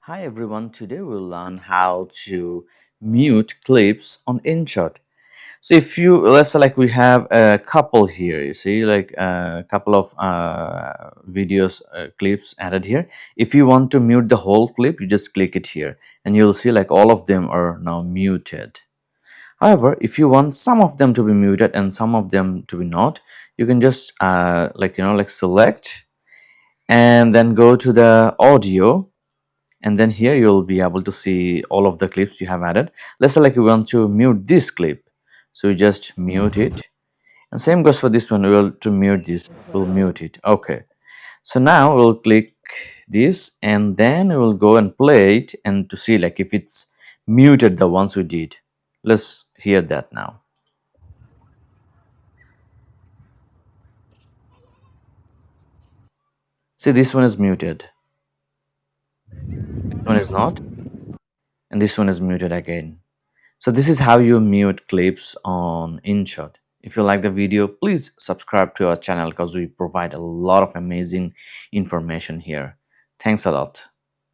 Hi everyone, today we'll learn how to mute clips on InShot. So if you, let's say like we have a couple here, you see like a couple of videos, clips added here. If you want to mute the whole clip, you just click it here and you'll see like all of them are now muted. However, if you want some of them to be muted and some of them to be not, you can just like select and then go to the audio, and then here you'll be able to see all of the clips you have added. Let's say like we want to mute this clip, so we just mute it, and same goes for this one. We will to mute this, we'll mute it. Okay, so now we'll click this and then we will go and play it and to see like if it's muted the ones we did. Let's hear that now. See, this one is muted, this one is not, and this one is muted again. So this is how you mute clips on InShot. If you like the video, please subscribe to our channel because we provide a lot of amazing information here. Thanks a lot.